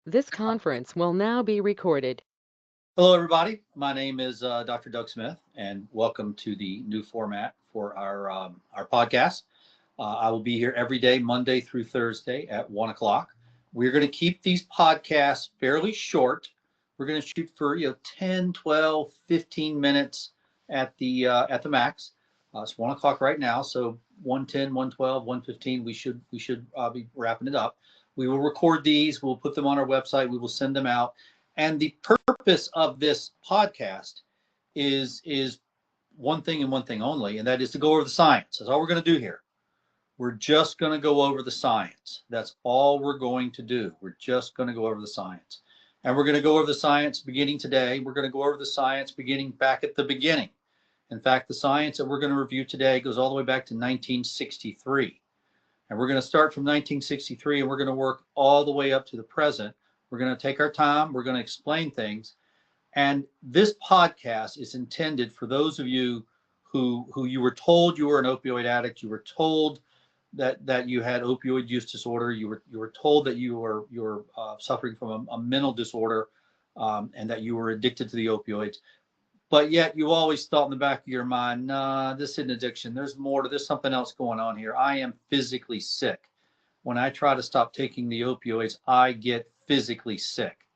This conference will now be recorded. Hello, everybody. My name is Dr. Doug Smith, and welcome to the new format for our podcast. I will be here every day, Monday through Thursday at 1 o'clock. We're going to keep these podcasts fairly short. We're going to shoot for 10, 12, 15 minutes at the max. It's 1 o'clock right now, so 1:10, 1:12, 1:15. We should be wrapping it up. We will record these. We'll put them on our website. We will send them out. And the purpose of this podcast is one thing and one thing only, and that is to go over the science. That's all we're going to do here. We're just going to go over the science. That's all we're going to do. We're just going to go over the science. And we're going to go over the science beginning today. We're going to go over the science beginning back at the beginning. In fact, the science that we're going to review today goes all the way back to 1963. And we're going to start from 1963 and we're going to work all the way up to the present. We're going to take our time. We're going to explain things. And this podcast is intended for those of you who you were told you were an opioid addict. You were told that you had opioid use disorder. You were told that you were suffering from a mental disorder, and that you were addicted to the opioids. But yet you always thought in the back of your mind, nah, this isn't addiction. There's more to there's something else going on here. I am physically sick. When I try to stop taking the opioids, I get physically sick.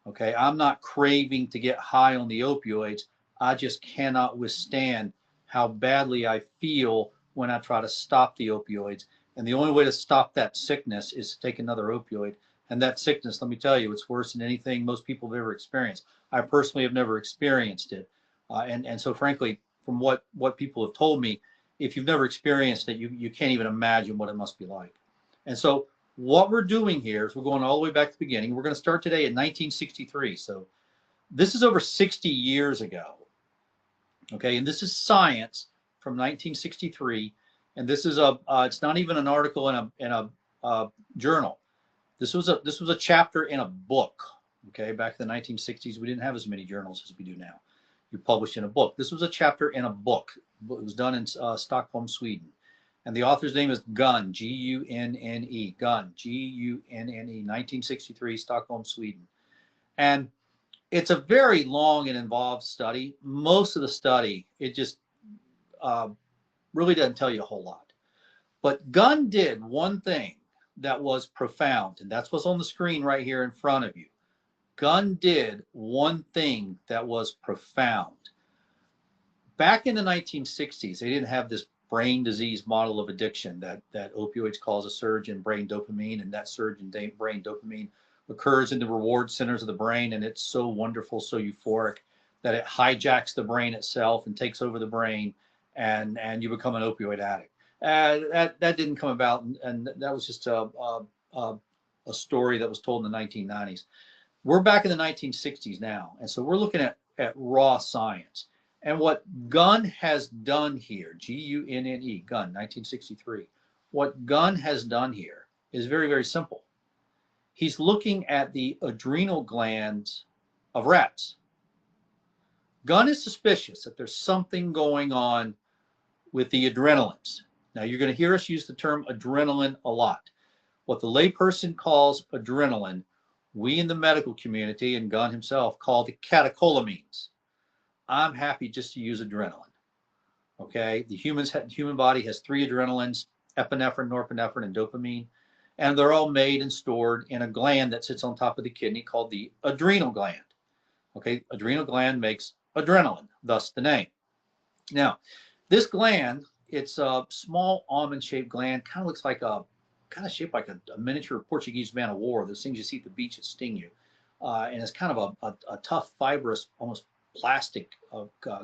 Okay, I'm not craving to get high on the opioids. I just cannot withstand how badly I feel when I try to stop the opioids. And the only way to stop that sickness is to take another opioid. And that sickness, let me tell you, it's worse than anything most people have ever experienced. I personally have never experienced it. And so, frankly, from what people have told me, if you've never experienced it, you can't even imagine what it must be like. And so, what we're doing here is we're going all the way back to the beginning. We're going to start today in 1963. So this is over 60 years ago. Okay, and this is science from 1963, and this is it's not even an article in a journal. This was a chapter in a book. Okay, back in the 1960s, we didn't have as many journals as we do now. You published in a book. This was a chapter in a book. It was done in Stockholm, Sweden. And the author's name is Gunne, G-U-N-N-E, Gunne, G-U-N-N-E, 1963, Stockholm, Sweden. And it's a very long and involved study. Most of the study, it just uh, really doesn't tell you a whole lot. But Gunne did one thing that was profound, and that's what's on the screen right here in front of you. Gunne did one thing that was profound. Back in the 1960s, they didn't have this brain disease model of addiction that opioids cause a surge in brain dopamine, and that surge in brain dopamine occurs in the reward centers of the brain, and it's so wonderful, so euphoric that it hijacks the brain itself and takes over the brain, and you become an opioid addict. That didn't come about, and that was just a story that was told in the 1990s. We're back in the 1960s now, and so we're looking at raw science. And what Gunne has done here, G-U-N-N-E, Gunne, 1963, what Gunne has done here is very, very simple. He's looking at the adrenal glands of rats. Gunne is suspicious that there's something going on with the adrenalines. Now, you're going to hear us use the term adrenaline a lot. What the layperson calls adrenaline, we in the medical community and Gunne himself call the catecholamines. I'm happy just to use adrenaline. Okay, the human body has three adrenalines: epinephrine, norepinephrine, and dopamine, and they're all made and stored in a gland that sits on top of the kidney called the adrenal gland. Okay, adrenal gland makes adrenaline, thus the name. Now, this gland, it's a small almond-shaped gland, kind of shaped like a miniature Portuguese man of war. Those things you see at the beach that sting you, and it's kind of a tough, fibrous, almost plastic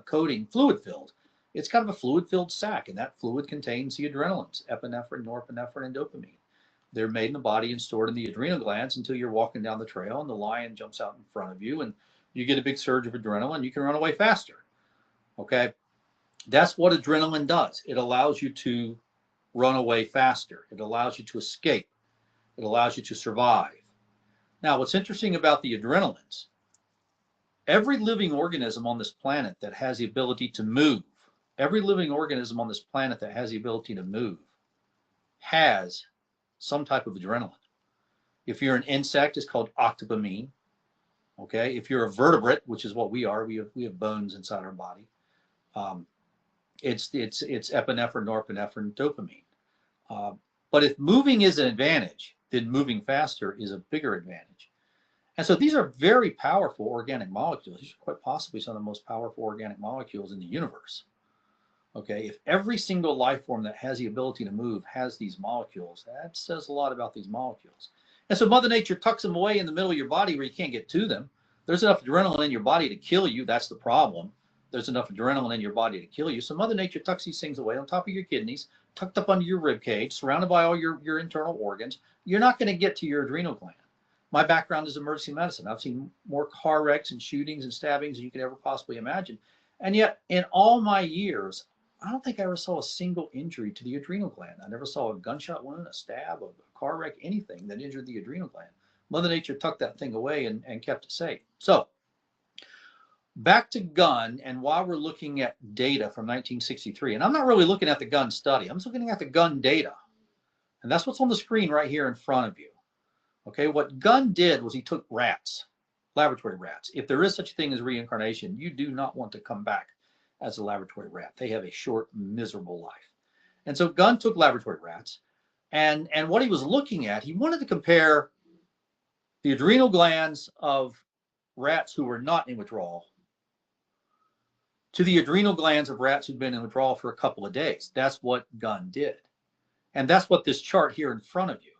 coating, fluid filled. It's kind of a fluid filled sac, and that fluid contains the adrenalines, epinephrine, norepinephrine, and dopamine. They're made in the body and stored in the adrenal glands until you're walking down the trail and the lion jumps out in front of you and you get a big surge of adrenaline. You can run away faster. Okay, that's what adrenaline does. It allows you to run away faster. It allows you to escape. It allows you to survive. Now, what's interesting about the adrenalines, every living organism on this planet that has the ability to move, every living organism on this planet that has the ability to move has some type of adrenaline. If you're an insect, it's called octopamine. Okay. If you're a vertebrate, which is what we are, we have bones inside our body. It's epinephrine, norepinephrine, dopamine. But if moving is an advantage, then moving faster is a bigger advantage. And so these are very powerful organic molecules. These are quite possibly some of the most powerful organic molecules in the universe. Okay, if every single life form that has the ability to move has these molecules, that says a lot about these molecules. And so Mother Nature tucks them away in the middle of your body where you can't get to them. There's enough adrenaline in your body to kill you. That's the problem. There's enough adrenaline in your body to kill you. So Mother Nature tucks these things away on top of your kidneys, tucked up under your rib cage, surrounded by all your internal organs. You're not going to get to your adrenal gland. My background is emergency medicine. I've seen more car wrecks and shootings and stabbings than you could ever possibly imagine. And yet, in all my years, I don't think I ever saw a single injury to the adrenal gland. I never saw a gunshot wound, a stab, a car wreck, anything that injured the adrenal gland. Mother Nature tucked that thing away and kept it safe. So, back to Gunne, and while we're looking at data from 1963, and I'm not really looking at the Gunne study, I'm just looking at the Gunne data. And that's what's on the screen right here in front of you. Okay, what Gunne did was he took rats, laboratory rats. If there is such a thing as reincarnation, you do not want to come back as a laboratory rat. They have a short, miserable life. And so Gunne took laboratory rats, and what he was looking at, he wanted to compare the adrenal glands of rats who were not in withdrawal to the adrenal glands of rats who'd been in withdrawal for a couple of days. That's what Gunne did. And that's what this chart here in front of you.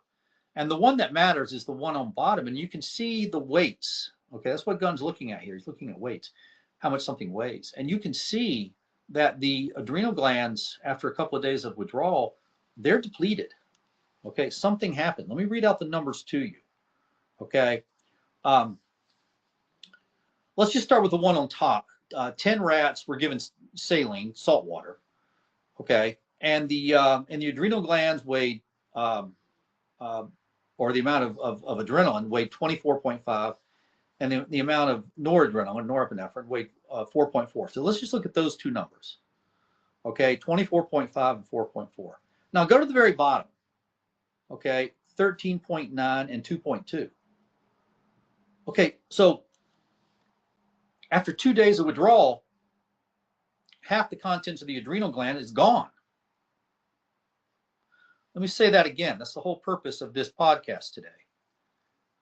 And the one that matters is the one on bottom, and you can see the weights. Okay, that's what Gunne's looking at here. He's looking at weights, how much something weighs. And you can see that the adrenal glands, after a couple of days of withdrawal, they're depleted. Okay, something happened. Let me read out the numbers to you. Okay, let's just start with the one on top. 10 rats were given saline, salt water. Okay, and the adrenal glands weighed, or the amount of adrenaline weighed 24.5, and the amount of noradrenaline, norepinephrine, weighed 4.4. So let's just look at those two numbers. Okay, 24.5 and 4.4. Now go to the very bottom. Okay, 13.9 and 2.2. Okay, so after 2 days of withdrawal, half the contents of the adrenal gland is gone. Let me say that again. That's the whole purpose of this podcast today.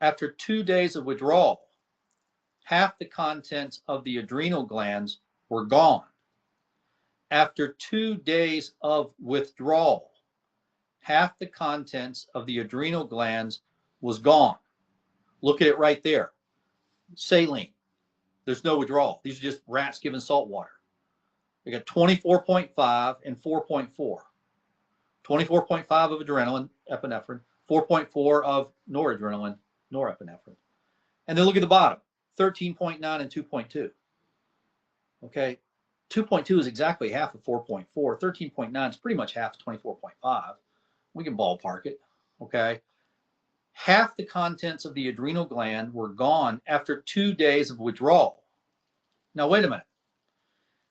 After 2 days of withdrawal, half the contents of the adrenal glands were gone. After 2 days of withdrawal, half the contents of the adrenal glands was gone. Look at it right there. Saline. There's no withdrawal. These are just rats given salt water. We got 24.5 and 4.4. 24.5 of adrenaline, epinephrine, 4.4 of noradrenaline, norepinephrine. And then look at the bottom, 13.9 and 2.2. Okay, 2.2 is exactly half of 4.4. 13.9 is pretty much half of 24.5. We can ballpark it, okay? Half the contents of the adrenal gland were gone after 2 days of withdrawal. Now, wait a minute.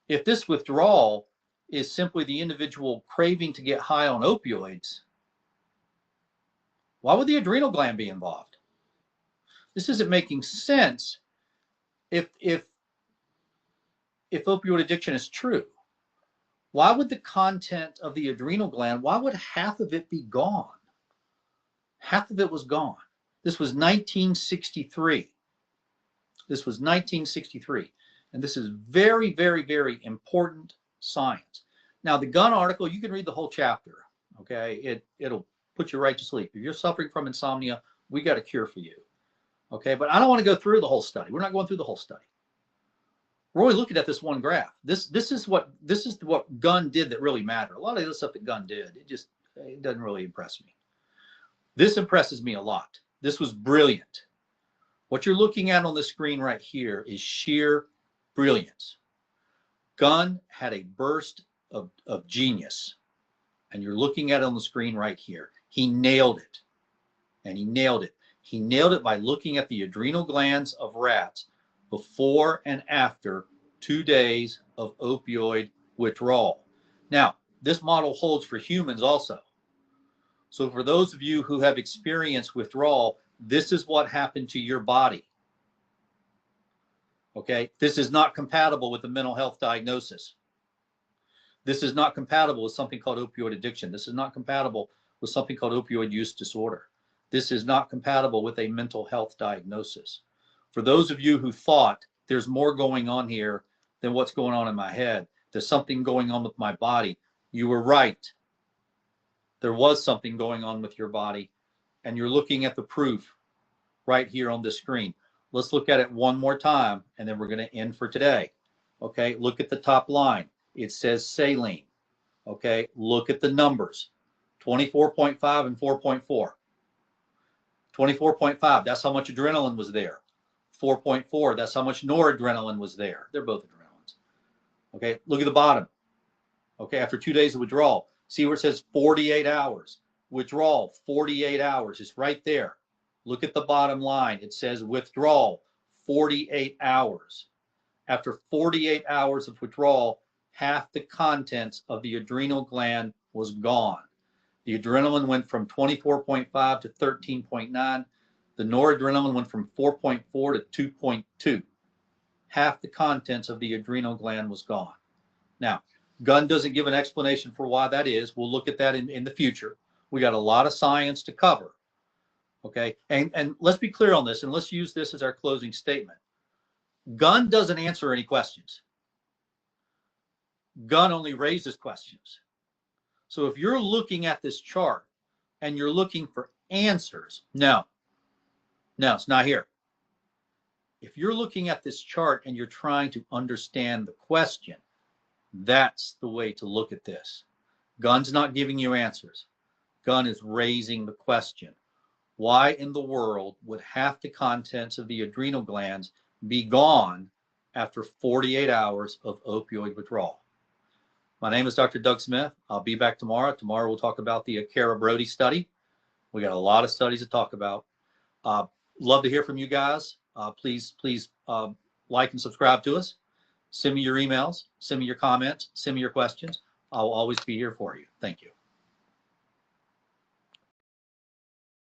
If this withdrawal is simply the individual craving to get high on opioids, why would the adrenal gland be involved? This isn't making sense if opioid addiction is true. Why would the content of the adrenal gland, why would half of it be gone? Half of it was gone. This was 1963. This was 1963. And this is very, very, very important science. Now, the Gunne article, you can read the whole chapter, okay? It'll put you right to sleep. If you're suffering from insomnia, we got a cure for you, okay? But I don't want to go through the whole study. We're not going through the whole study. We're only looking at this one graph. This is what Gunne did that really mattered. A lot of the other stuff that Gunne did, it doesn't really impress me. This impresses me a lot. This was brilliant. What you're looking at on the screen right here is sheer brilliance. Gunne had a burst of genius, and you're looking at it on the screen right here. He nailed it, and he nailed it. He nailed it by looking at the adrenal glands of rats before and after 2 days of opioid withdrawal. Now, this model holds for humans also. So for those of you who have experienced withdrawal, This is what happened to your body. Okay, this is not compatible with a mental health diagnosis. This is not compatible with something called opioid addiction. This is not compatible with something called opioid use disorder. This is not compatible with a mental health diagnosis. For those of you who thought there's more going on here than what's going on in my head, there's something going on with my body, you were right. There was something going on with your body, and you're looking at the proof right here on the screen. Let's look at it one more time, and then we're going to end for today. Okay, look at the top line. It says saline. Okay, look at the numbers, 24.5 and 4.4. 24.5, that's how much adrenaline was there. 4.4, that's how much noradrenaline was there. They're both adrenalines. Okay, look at the bottom. Okay, after 2 days of withdrawal, see where it says 48 hours. Withdrawal, 48 hours. It's right there. Look at the bottom line. It says withdrawal, 48 hours. After 48 hours of withdrawal, half the contents of the adrenal gland was gone. The adrenaline went from 24.5 to 13.9. The noradrenaline went from 4.4 to 2.2. Half the contents of the adrenal gland was gone. Now, Gunne doesn't give an explanation for why that is. We'll look at that in the future. We got a lot of science to cover. Okay, and let's be clear on this, and let's use this as our closing statement. Gunne doesn't answer any questions. Gunne only raises questions. So if you're looking at this chart and you're looking for answers, no, it's not here. If you're looking at this chart and you're trying to understand the question, that's the way to look at this. Gunne's not giving you answers. Gunne is raising the question. Why in the world would half the contents of the adrenal glands be gone after 48 hours of opioid withdrawal? My name is Dr. Doug Smith. I'll be back tomorrow. Tomorrow we'll talk about the Cara-Brody study. We got a lot of studies to talk about. Love to hear from you guys. Please like and subscribe to us. Send me your emails. Send me your comments. Send me your questions. I'll always be here for you. Thank you.